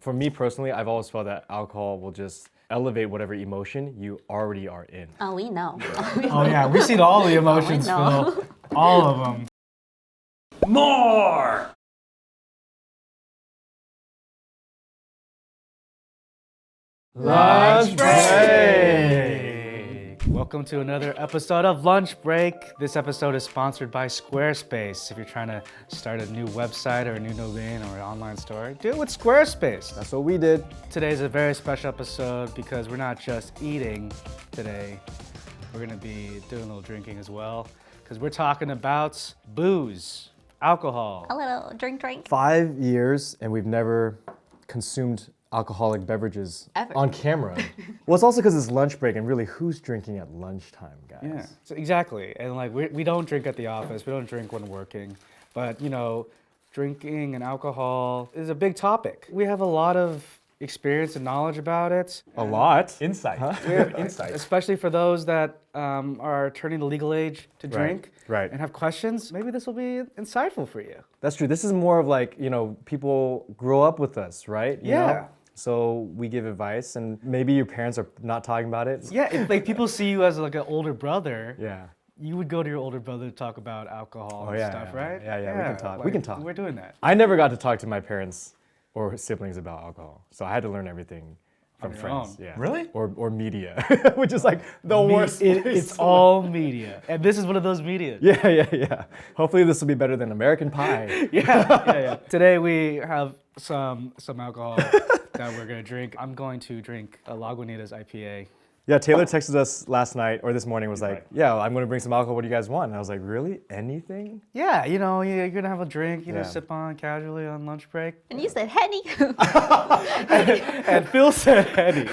For me personally, I've always felt that alcohol will just elevate whatever emotion you already are in. Oh, we know. Oh yeah, we've seen all the emotions, know. Phil. All of them. More! Lunch break! Welcome to another episode of Lunch Break. This episode is sponsored by Squarespace. If you're trying to start a new website or a new domain or an online store, do it with Squarespace. That's what we did. Today's a very special episode because we're not just eating today. We're gonna be doing a little drinking as well because we're talking about booze, alcohol. A little drink. 5 years and we've never consumed alcoholic beverages Ever. on camera. Well, it's also because it's lunch break, and really, who's drinking at lunchtime, guys? Yeah, so exactly. And like we don't drink at the office. We don't drink when working. But you know, drinking and alcohol is a big topic. We have a lot of experience and knowledge about it, A lot. Insight. Insight. especially for those that are turning the legal age to drink right. and have questions. Maybe this will be insightful for you. That's true. This is more of like, people grow up with us, right? You Yeah. know? So we give advice, and maybe your parents are not talking about it. Yeah, if like people see you as like an older brother, Yeah. you would go to your older brother to talk about alcohol and yeah, stuff, yeah, right? yeah, we can talk. We like, can talk. We're doing that. I never got to talk to my parents or siblings about alcohol, so I had to learn everything from your friends. own. Yeah. Really? Or media, which is like the worst. It's all media, and this is one of those media. Yeah. Hopefully this will be better than American Pie. Yeah. Today we have some alcohol that we're gonna drink. I'm going to drink a Lagunitas IPA. Yeah, Taylor texted us last night or this morning, was like, yeah, I'm gonna bring some alcohol. What do you guys want? And I was like, really? Anything? Yeah, you know, you're gonna have a drink, Yeah. sip on casually on lunch break. And you said Henny. And Phil said Henny.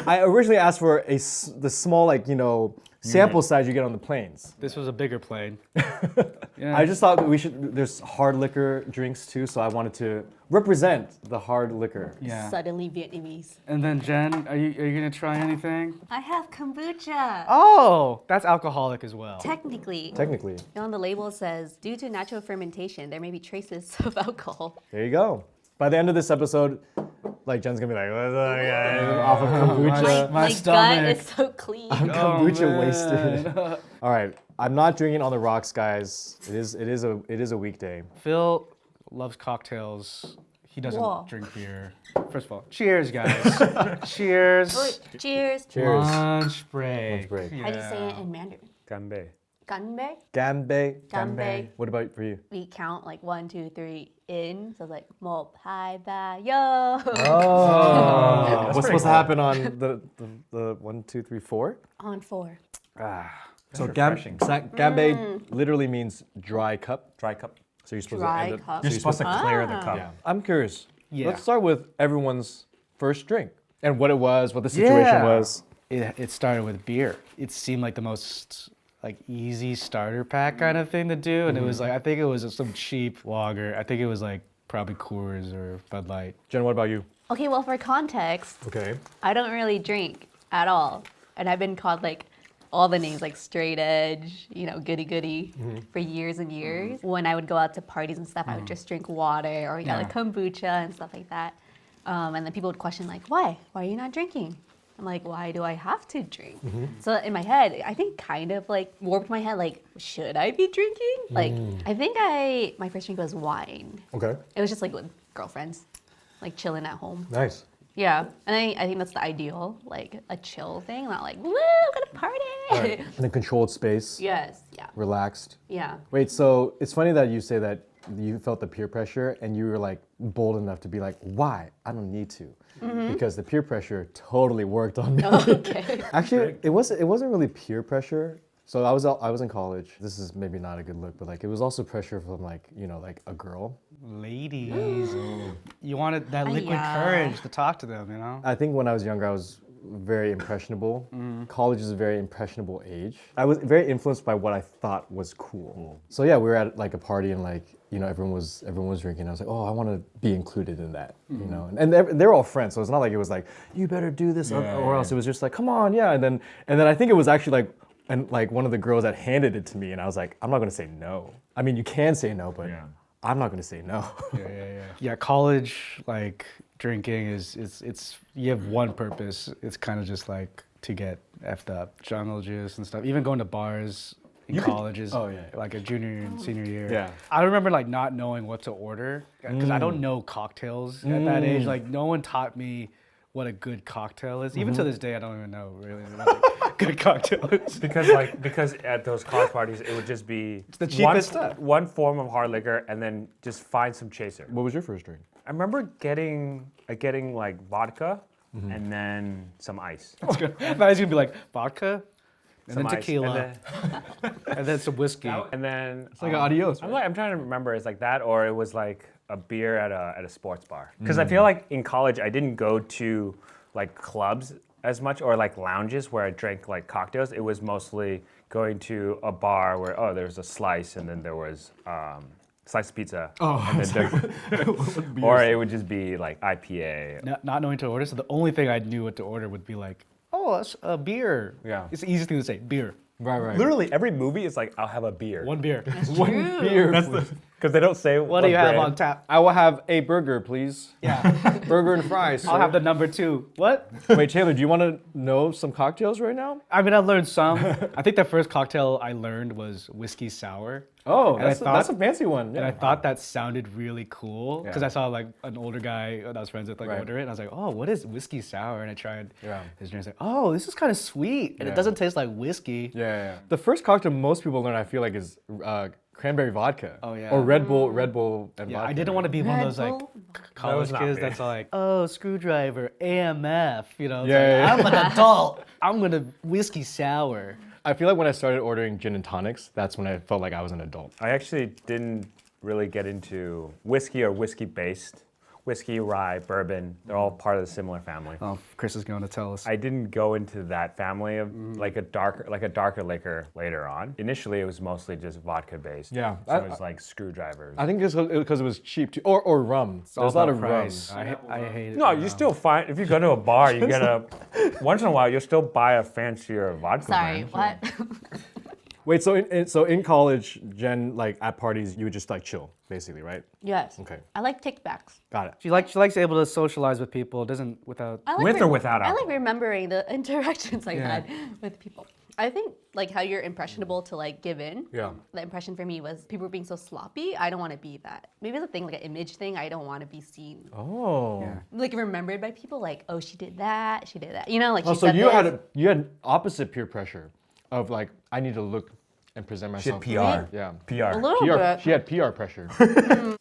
I originally asked for the small, sample size you get on the planes. This was a bigger plane. Yeah. I just thought there's hard liquor drinks too, so I wanted to represent the hard liquor. Yeah. Suddenly Vietnamese. And then Jen, are you gonna try anything? I have kombucha. Oh, that's alcoholic as well. Technically. Technically. On the label says, due to natural fermentation, there may be traces of alcohol. There you go. By the end of this episode, Jen's gonna be like, off of kombucha. My My gut stomach. is so clean. Kombucha man. wasted. All right, I'm not drinking on the rocks, guys. It is a weekday. Phil loves cocktails. He doesn't Whoa. drink beer. First of all, cheers, guys. Cheers. Oh, cheers. Cheers. Lunch break. Lunch break. How do you say it in Mandarin? Ganbei. Ganbei. Ganbei. Ganbei. What about for you? We count like 1, 2, 3 in. So it's like mo hai ba yo. Oh, what's pretty supposed to cool. happen on the 1, 2, 3, 4? On 4. So refreshing. Ganbei literally means dry cup. Dry cup. So you're supposed Dry to end up. cup. You're supposed to clear the Ah. cup. Yeah. I'm curious. Yeah. Let's start with everyone's first drink and what it was, what the situation was. It started with beer. It seemed like the most easy starter pack kind of thing to do, and it was I think it was some cheap lager. I think it was probably Coors or Bud Light. Jen, what about you? Okay, well, for context, Okay. I don't really drink at all. And I've been called all the names like straight edge, goody goody for years and years. When I would go out to parties and stuff, I would just drink water or kombucha and stuff like that. And then people would question why? Why are you not drinking? I'm like, why do I have to drink? So in my head, I think kind of warped my head, should I be drinking? I think my first drink was wine. Okay. It was just with girlfriends, chilling at home. Nice. Yeah, and I think that's the ideal, a chill thing, not woo, gonna party. In a controlled space, Yes, relaxed. yeah. Wait, so it's funny that you say that you felt the peer pressure and you were bold enough to be why? I don't need to. Because the peer pressure totally worked on me. Okay. Actually, it wasn't really peer pressure. So I was in college. This is maybe not a good look, but it was also pressure from a girl. Ladies, you wanted that liquid Yeah. courage to talk to them, I think when I was younger, I was very impressionable. College is a very impressionable age. I was very influenced by what I thought was cool. So yeah, we were at a party and everyone was drinking. I was like, oh, I want to be included in that, And they're all friends, so it's not like it was you better do this or else. It was just come on, yeah. And then I think it was actually one of the girls that handed it to me, and I was like, I'm not gonna say no. I mean, you can say no, but I'm not gonna say no. Yeah, college, drinking is it's you have one purpose. It's kind of just like to get effed up, jungle juice and stuff. Even going to bars in colleges, like a junior and senior year. Yeah. I remember like not knowing what to order because I don't know cocktails at that age. Like no one taught me what a good cocktail is. Even to this day, I don't even know really what a good cocktail is. Because at those college parties, it would just be the cheapest stuff. one form of hard liquor, and then just find some chaser. What was your first drink? I remember getting like vodka, and then some ice. It's good. Now he's gonna be like vodka, and Some then ice, tequila, and then some whiskey. and then It's like adios. I'm trying to remember. It's like that, or it was like a beer at a sports bar. Because I feel like in college I didn't go to like clubs as much or like lounges where I drank like cocktails. It was mostly going to a bar where there was a slice and then there was slice of pizza. And then or it would just be like IPA. Not knowing to order, so the only thing I knew what to order would be like, oh, that's a beer. Yeah. It's the easiest thing to say, beer. Right. Literally every movie is like I'll have a beer. One beer. One beer. Because they don't say What do you have brand. on tap? I will have a burger, please. Yeah. Burger and fries. I'll have the number 2. What? Wait, Taylor, do you want to know some cocktails right now? I mean, I learned some. I think the first cocktail I learned was whiskey sour. Oh, And I thought- that's a fancy one. And I thought that sounded really cool because Yeah. I saw like an older guy that I was friends with like Right. order it, and I was like, oh, what is whiskey sour? And I tried Yeah. his drink. I was like, oh, this is kind of sweet, and Yeah. it doesn't taste like whiskey. Yeah. The first cocktail most people learn, I feel like, is cranberry vodka. Oh, yeah. Or Red Bull and Yeah, vodka. I didn't want to be one of Red those like Bull? college not kids me. that's all like, oh, screwdriver, AMF, you know. It's Yeah, like, yeah, I'm an adult. I'm gonna whiskey sour. I feel like when I started ordering gin and tonics, that's when I felt like I was an adult. I actually didn't really get into whiskey or whiskey based. Whiskey, rye, bourbon, they're all part of the similar family. Oh, Chris is going to tell us. I didn't go into that family of like a darker liquor later on. Initially, it was mostly just vodka based. Yeah, so it was like screwdrivers. I think it's because it was cheap too. Or rum. It's all There's a lot about of price. rum. I hate it. no, you still find if you go to a bar, you get a once in a while you'll still buy a fancier vodka. Sorry, brand. what? Wait, so in college, Jen, like at parties, you would just like chill, basically, right? Yes. Okay. I like kickbacks. Got it. She likes able to socialize with people. Doesn't without. I like With or without I like alcohol? remembering the interactions I Yeah. had with people. I think like how you're impressionable to like give in. Yeah. The impression for me was people were being so sloppy. I don't want to be that. Maybe it's a thing like an image thing. I don't want to be seen Oh. Yeah. like remembered by people. Like, oh, she did that. She did that. You know, like Oh, she so said you this. had opposite peer pressure of like I need to look and present She had myself. PR. Yeah. a PR. little PR. bit. She had PR pressure.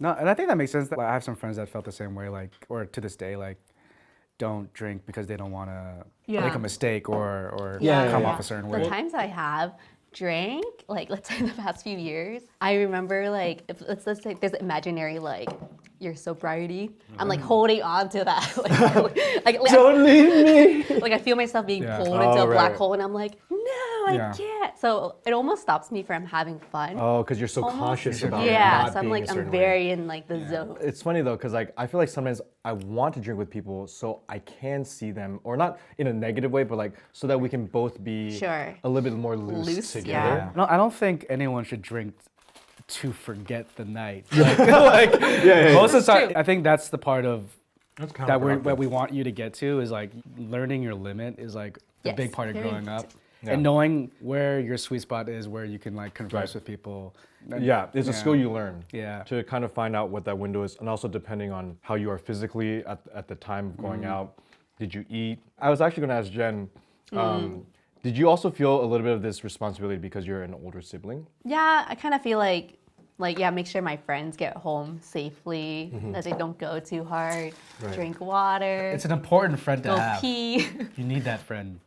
No, and I think that makes sense. Like, I have some friends that felt the same way, like, or to this day, like, don't drink because they don't want to Yeah. make a mistake or Yeah, come yeah, off a certain way. The times I have drank, like let's say the past few years, I remember like if let's say there's imaginary like your sobriety. I'm like holding on to that. like, Don't leave me. like I feel myself being Yeah. pulled Oh, into a black right. hole and I'm like, no, I Yeah. can't. So it almost stops me from having fun. Oh, because you're so conscious about it yeah, not so I'm being like a I'm certain way. very in like the zone. It's funny though, because like I feel like sometimes I want to drink with people so I can see them, or not in a negative way, but like so that we can both be Sure. a little bit more loose, Loose, together. yeah. No, I don't think anyone should drink to forget the night. Like, most of the time, true. I think that's the part of That's that we want you to get to is like learning your limit is like a Yes, big part of very growing up. important. Yeah. And knowing where your sweet spot is, where you can like converse with people. And- Yeah, it's a skill you learn. Yeah. To kind of find out what that window is, and also depending on how you are physically at the time of going out. Did you eat? I was actually going to ask Jen. Did you also feel a little bit of this responsibility because you're an older sibling? Yeah, I kind of feel like yeah, make sure my friends get home safely, that they don't go too hard, Right. drink water, It's an important friend to go have. pee. You need that friend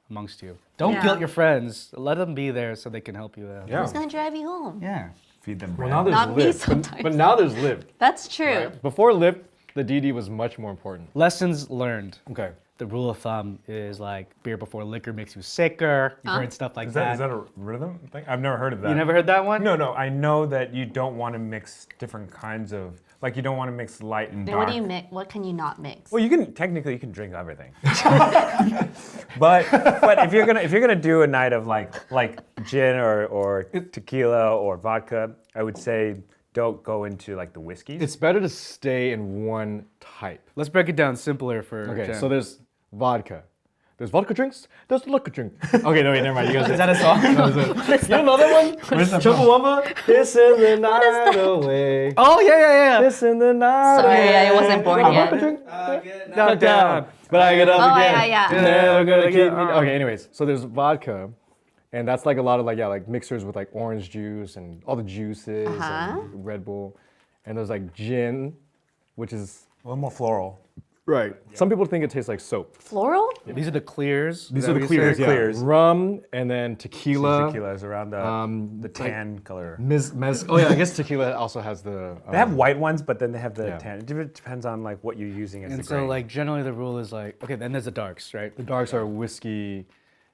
amongst you. Don't Yeah. guilt your friends. Let them be there so they can help you out. Yeah. Who's gonna drive you home? Yeah. Feed them Well, bread. now there's Not me Lyft. sometimes. But now there's Lyft. That's true. Before Lyft, the DD was much more important. Lessons learned. Okay. The rule of thumb is like beer before liquor makes you sicker. You've heard stuff like that. Is that a rhythm thing? I've never heard of that. You never heard that one? No. I know that you don't want to mix different kinds of like you don't want to mix light and Then dark. what do you mix? What can you not mix? Well, you can technically drink everything. but if you're gonna do a night of like gin or tequila or vodka, I would say don't go into like the whiskeys. It's better to stay in one type. Let's break it down simpler for Okay, Jen. so there's vodka. There's vodka drinks. There's liquor drink. Okay, no wait, never mind. You guys. is that a song? You don't know that one? Chumbawamba. This in the night away. Oh yeah. This in the night Sorry, away. I wasn't born Vodka yet. drink. Knocked down, but I get up Oh, again. yeah. You're never gonna keep me. Okay, anyways, so there's vodka, and that's like a lot of like mixers with like orange juice and all the juices and Red Bull, and there's like gin, which is A little more floral. right. Some people think it tastes like soap. Floral? These are the clears. These Is are that the what you clears, said? yeah. Clears. Rum and then tequila. Tequila is around the tan color. Oh yeah, I guess tequila also has the. They have white ones, but then they have the Yeah. tan. It depends on like what you're using as And the so grain. like generally the rule is like okay, then there's the darks, right? the darks are whiskey,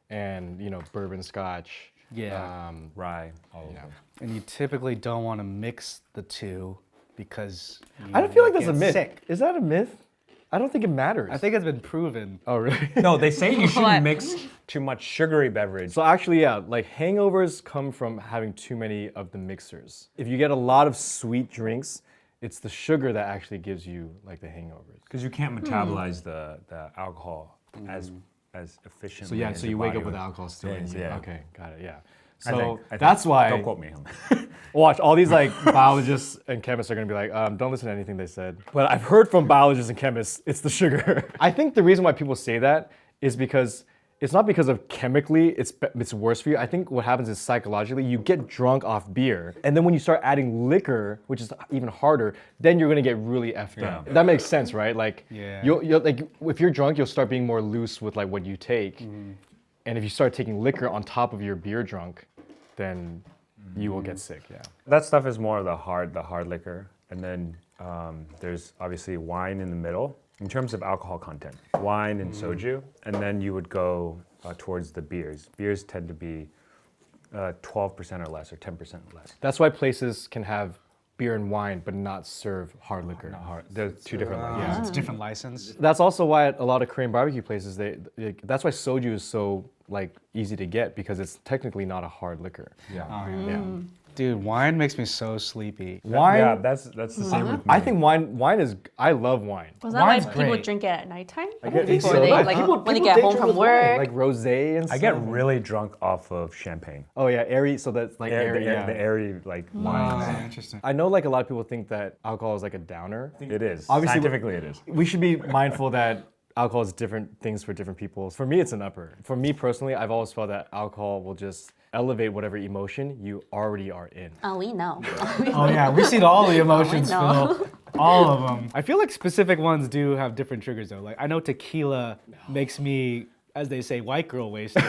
and bourbon, scotch. Yeah. rye. Yeah. And you typically don't want to mix the two because I don't feel like that's a get myth. sick. Is that a myth? I don't think it matters. I think it's been proven. Oh really? No, they say you What? shouldn't mix too much sugary beverage. So actually, yeah, like hangovers come from having too many of the mixers. If you get a lot of sweet drinks, it's the sugar that actually gives you like the hangovers. Because you can't metabolize the alcohol as efficiently. So yeah, as so your you wake body up with would. alcohol still in Yes, you. yeah. Okay, got it. Yeah. I So think. that's why. Don't quote me on that. Watch, all these like biologists and chemists are gonna be like, don't listen to anything they said. But I've heard from biologists and chemists, it's the sugar. I think the reason why people say that is because it's not because of chemically it's worse for you. I think what happens is psychologically, you get drunk off beer, and then when you start adding liquor, which is even harder, then you're gonna get really effed up. Yeah. That makes sense, right? Like, Yeah. you'll like if you're drunk, you'll start being more loose with like what you take, and if you start taking liquor on top of your beer drunk, then you will get sick. Yeah. That stuff is more of the hard liquor, and then there's obviously wine in the middle in terms of alcohol content. Wine and soju, and then you would go towards the beers. Beers tend to be 12% or less, or 10% or less. That's why places can have beer and wine but not serve hard liquor. They're two different. Yeah, it's a different license. That's also why at a lot of Korean barbecue places that's why soju is so like easy to get because it's technically not a hard liquor. Yeah. Yeah. Dude, wine makes me so sleepy. Wine Yeah, that's the same with me. I think wine is I love wine. Was that Wine's why people great. drink it at nighttime? I get Before they, like, when they get home from work. like rosé and stuff. I get really drunk off of champagne. Oh yeah, airy, so that's like airy. Yeah. The airy like wines. Interesting. I know like a lot of people think that alcohol is like a downer. It is. Obviously, Scientifically, it is. We should be mindful that alcohol is different things for different people. For me, it's an upper. For me personally, I've always felt that alcohol will just elevate whatever emotion you already are in. Oh, we know. Oh yeah, we've seen all the emotions, know. Phil. All of them. I feel like specific ones do have different triggers though. Like I know tequila makes me, as they say, white girl wasted.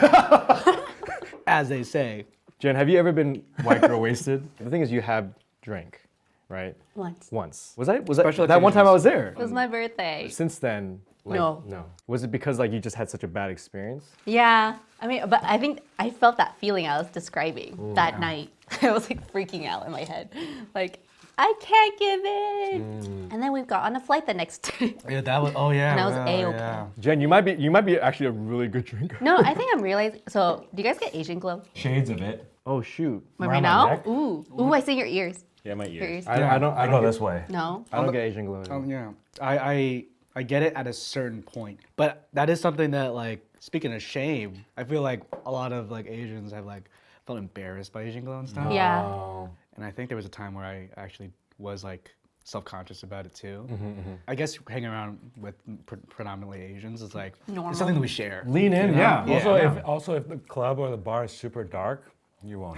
As they say. Jen, have you ever been white girl wasted? The thing is, you have drank, right? Once. Once. Was that Special that one time I was there? It was my birthday. Since then, like, No. no. Was it because like you just had such a bad experience? Yeah. I mean, but I think I felt that feeling I was describing that night. I was like freaking out in my head. Like, I can't give in. And then we got on a flight the next day. Yeah, that was. Oh yeah. And I was well, A-okay. yeah. Jen, you might be actually a really good drinker. No, I think I'm realizing. So, do you guys get Asian glow? Shades of it. Oh shoot. Right Around my now? neck? Ooh, I see your ears. Yeah, my Your ears. ears. I don't I go this way. No. I don't get Asian glow. Yeah. I get it at a certain point, but that is something that like speaking of shame, I feel like a lot of like Asians have like felt embarrassed by Asian glow and stuff. Yeah. And I think there was a time where I actually was like self-conscious about it too. I guess hanging around with predominantly Asians is like Normal. it's something that we share. Lean in, yeah. Yeah. Also, if the club or the bar is super dark, you won't.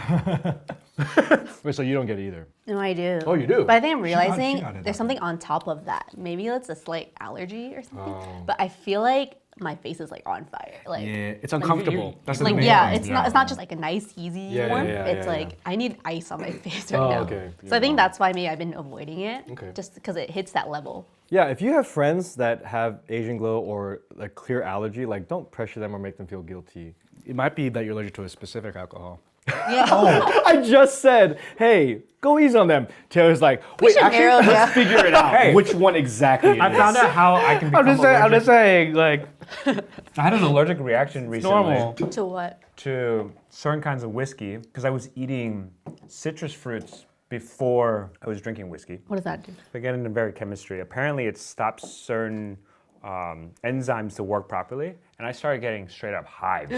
Wait, so you don't get it either? No, I do. Oh, you do? But I think I'm realizing got it, there's okay. something on top of that. Maybe it's a slight allergy or something. But I feel like my face is like on fire. Like, Yeah, it's uncomfortable. That's the like main yeah, thing. it's not just like a nice easy Yeah, warmth. yeah, It's yeah, like yeah. I need ice on my face right Oh, now. okay. So I think that's why maybe I've been avoiding it. Okay. Just because it hits that level. Yeah, if you have friends that have Asian glow or a clear allergy, like don't pressure them or make them feel guilty. It might be that you're allergic to a specific alcohol. Yeah. I just said, hey, go easy on them. Taylor's like, wait, should actually, narrow let's figure it out. Hey. Which one exactly it I is. found out how I can become I'm just saying, like I had an allergic reaction recently normal. To what? to certain kinds of whiskey because I was eating citrus fruits before I was drinking whiskey. What does that do? I get into very chemistry. Apparently, it stops certain enzymes to work properly, and I started getting straight up hives.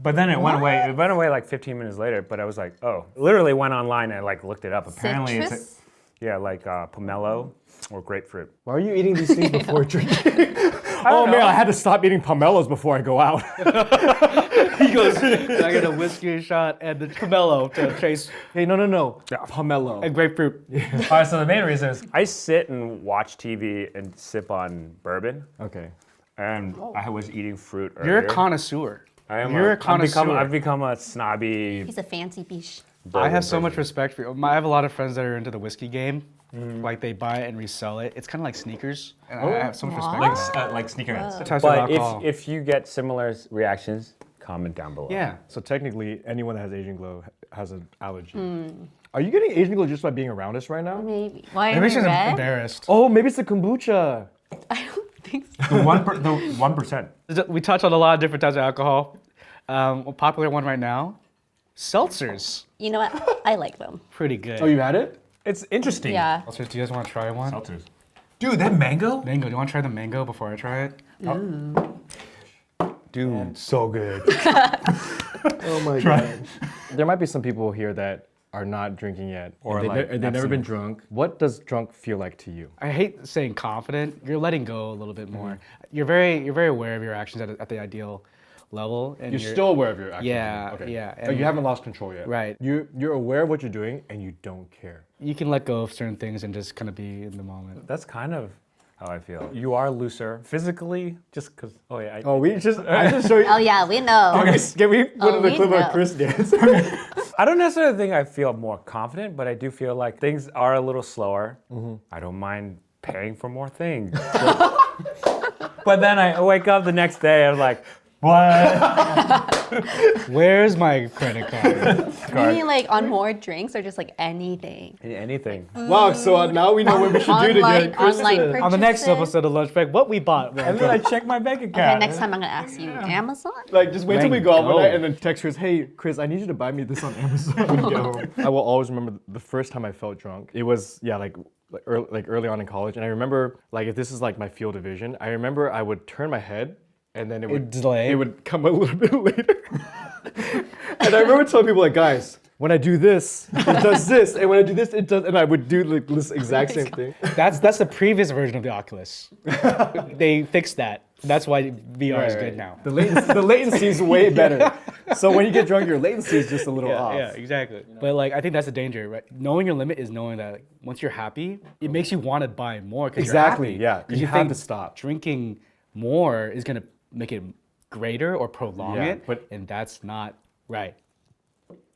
But then it went away. It went away like 15 minutes later. But I was like, oh, literally went online and like looked it up. Apparently, it's Citrus? like pomelo or grapefruit. Why are you eating these things before drinking? Oh man, I had to stop eating pomelos before I go out. He goes, I get a whiskey shot and the pomelo to chase Hey, no. Pomelo. and grapefruit. All right, so the main reason is I sit and watch TV and sip on bourbon, Okay. and I was eating fruit earlier. You're a connoisseur. I am You're a connoisseur. I've become a snobby. He's a fancy biche. I have bourbon so much person. respect for you. I have a lot of friends that are into the whiskey game. Like they buy it and resell it. It's kind of like sneakers. And I have so much respect. What? for that. Like sneakerheads. Types of But alcohol. if you get similar reactions, comment down below. Yeah. So technically, anyone that has Asian glow has an allergy. Are you getting Asian glow just by being around us right now? Maybe. Why Maybe are she's you red? embarrassed. Oh, maybe it's the kombucha. I don't think so. The 1%. We touch on a lot of different types of alcohol. A popular one right now, seltzers. You know what? I like them. Pretty good. Oh, you had it? It's interesting. Yeah. Seltzers, do you guys want to try one? Seltzers. Dude, that mango? Mango, do you want to try the mango before I try it? Dude, so good. Oh my god. There might be some people here that are not drinking yet, Or and like they've never been abstinent. drunk. What does drunk feel like to you? I hate saying confident. You're letting go a little bit more. You're very aware of your actions at the ideal level. And You're still aware of your actions. Yeah, Okay. yeah, But you and- haven't lost control yet. Right. You're aware of what you're doing and you don't care. You can let go of certain things and just kind of be in the moment. That's kind of how I feel. You are looser physically, just because. Oh yeah. Oh, I just show you. Oh yeah, we know. Okay, can we put Oh, in the we clip know. of Chris dance? I don't necessarily think I feel more confident, but I do feel like things are a little slower. I don't mind paying for more things. But then I wake up the next day and I'm like, what? Where's my credit card? You mean like on more drinks or just like anything? Anything. Wow, so now we know what we should do to get Chris online to- purchases. On the next episode of Lunch Break, what we bought. And then I check my bank Okay, account. next time I'm gonna ask you, Amazon? Like, just wait till we go out one Mango. night and then text Chris, hey, Chris, I need you to buy me this on Amazon when you get home. I will always remember the first time I felt drunk. It was, early on in college. And I remember, like, if this is like my field of vision, I remember I would turn my head and then it would delay. It would come a little bit later. And I remember telling people, like, guys, when I do this, it does this. And when I do this, it does. And I would do like this exact same thing. That's the previous version of the Oculus. They fixed that. That's why VR is good now. The latency is way better. So when you get drunk, your latency is just a little off. Yeah, exactly. But like, I think that's the danger, right? Knowing your limit is knowing that like, once you're happy, it makes you want to buy more. Exactly, You're yeah. happy. 'Cause You have think to stop. Drinking more is gonna make it greater or prolong Yeah, it, but- and that's not right.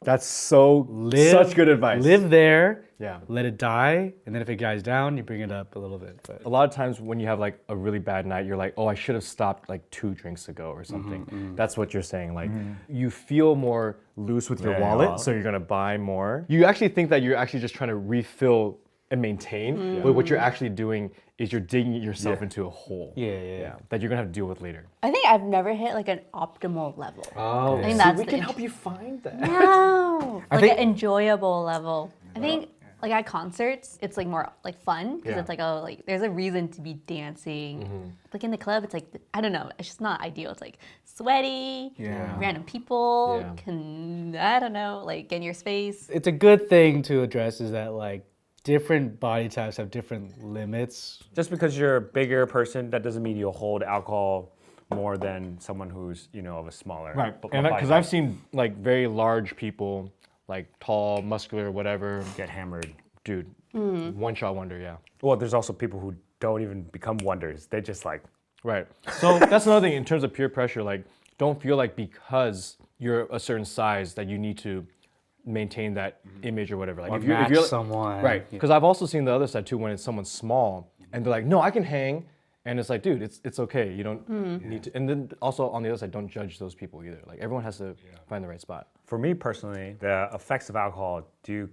That's such good advice. Live there. Yeah. Let it die, and then if it dies down, you bring it up a little bit. But A lot of times when you have like a really bad night, you're like, oh, I should have stopped like 2 drinks ago or something. That's what you're saying. Like you feel more loose with your Yeah, wallet, yeah. so you're gonna buy more. You actually think that you're actually just trying to refill and maintain, but what you're actually doing is you're digging yourself into a hole. Yeah. That you're gonna have to deal with later. I think I've never hit like an optimal level. Oh, I think that's we the can int- help you find that. No, like think- an enjoyable level. I think like at concerts, it's like more like fun because Yeah. it's like there's a reason to be dancing. Like in the club, it's like I don't know, it's just not ideal. It's like sweaty, random people Yeah. can I don't know, like get in your space. it's a good thing to address is that like different body types have different limits. Just because you're a bigger person, that doesn't mean you'll hold alcohol more than someone who's, of a smaller. And because I've seen like very large people, like tall, muscular, whatever. get hammered. Dude, one shot wonder, yeah. Well, there's also people who don't even become wonders. They just like, Right. So that's another thing in terms of peer pressure. Like, don't feel like because you're a certain size that you need to maintain that image or whatever. Like, Or if you're match someone. right? Yeah. Because I've also seen the other side too when it's someone small and they're like, no, I can hang, and it's like, dude, it's okay. You don't need to. And then also on the other side, don't judge those people either. Like everyone has to find the right spot. for me personally, the effects of alcohol do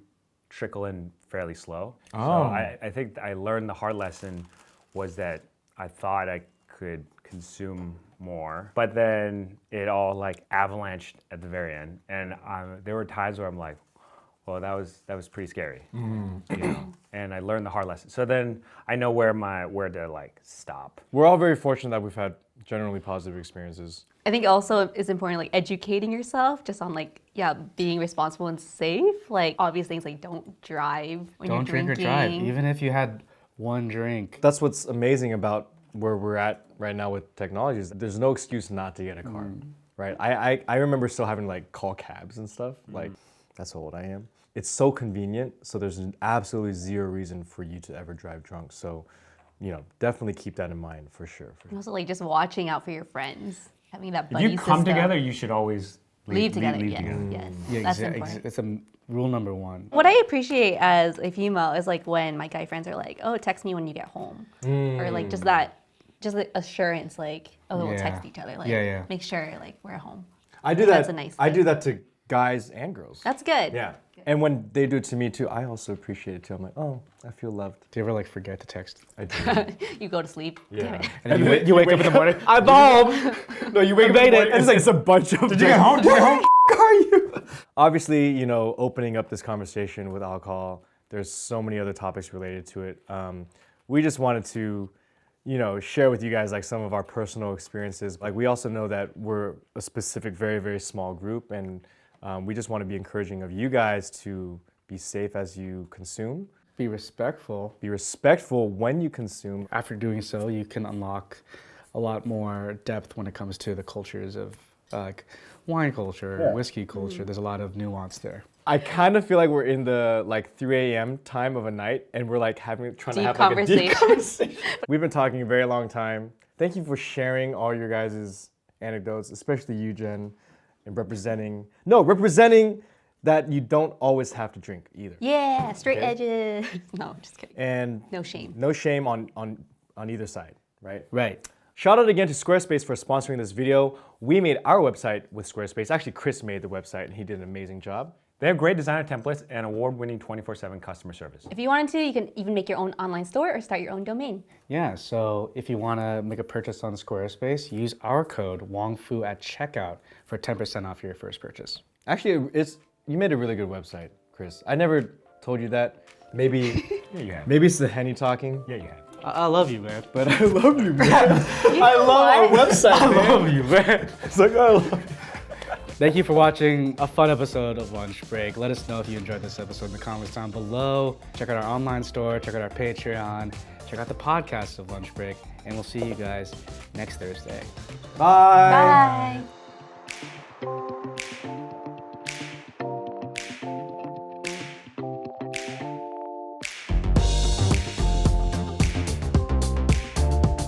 trickle in fairly slow. So I think I learned the hard lesson was that I thought I could consume more, but then it all like avalanched at the very end. And there were times where I'm like, well, that was pretty scary. You know? And I learned the hard lesson. So then I know where to like stop. We're all very fortunate that we've had generally positive experiences. I think also it's important like educating yourself just on like being responsible and safe. Like obvious things like don't drive when Don't you're drink drinking. or drive, even if you had one drink. That's what's amazing about where we're at right now with technologies. There's no excuse not to get a car, right? I remember still having to like call cabs and stuff. Like that's how old I am. It's so convenient. So there's absolutely zero reason for you to ever drive drunk. So, you know, definitely keep that in mind for sure. And also like just watching out for your friends, having that If buddy you come system. together, you should always Leave together. leave Yes, together. yes. Yeah, That's important. it's a rule number one. What I appreciate as a female is like when my guy friends are like, "Oh, text me when you get home," or like just the assurance, like, "Oh, we'll Yeah. text each other." Like, Yeah. make sure like we're at home. I do That's that. a nice I thing. do that to guys and girls. That's good. Yeah. And when they do it to me too, I also appreciate it too. I'm like, oh, I feel loved. Do you ever like forget to text? I do. You go to sleep. Damn it. And then you wake up in the morning. I'm home. No, you wake up in the morning, and it's like it's a bunch of. Did you get home? Did you get home? Are you? Obviously, you know, opening up this conversation with alcohol, there's so many other topics related to it. We just wanted to, you know, share with you guys like some of our personal experiences. Like we also know that we're a specific, very, very small group, and we just want to be encouraging of you guys to be safe as you consume. Be respectful. Be respectful when you consume. After doing so, you can unlock a lot more depth when it comes to the cultures of like wine culture, whiskey culture. There's a lot of nuance there. I kind of feel like we're in the like 3 a.m. time of a night, and we're like trying to Deep have like a deep conversation. conversation. We've been talking a very long time. Thank you for sharing all your guys' anecdotes, especially you, Jen, and representing that you don't always have to drink either. Yeah, straight Okay. edges. No, just kidding. And No shame. no shame on either side, right? Right. Shout out again to Squarespace for sponsoring this video. We made our website with Squarespace. Actually, Chris made the website, and he did an amazing job. They have great designer templates and award-winning 24/7 customer service. If you wanted to, you can even make your own online store or start your own domain. Yeah, so if you want to make a purchase on Squarespace, use our code WONGFU at checkout for 10% off your first purchase. Actually, you made a really good website, Chris. I never told you that. Maybe Yeah, you have. maybe it's the Henny talking. Yeah, you have. I love you, man. But I love you, man. I love our website, man. I love you, man. It's like, I love Thank you for watching a fun episode of Lunch Break. Let us know if you enjoyed this episode in the comments down below. Check out our online store, check out our Patreon, check out the podcast of Lunch Break, and we'll see you guys next Thursday. Bye. Bye.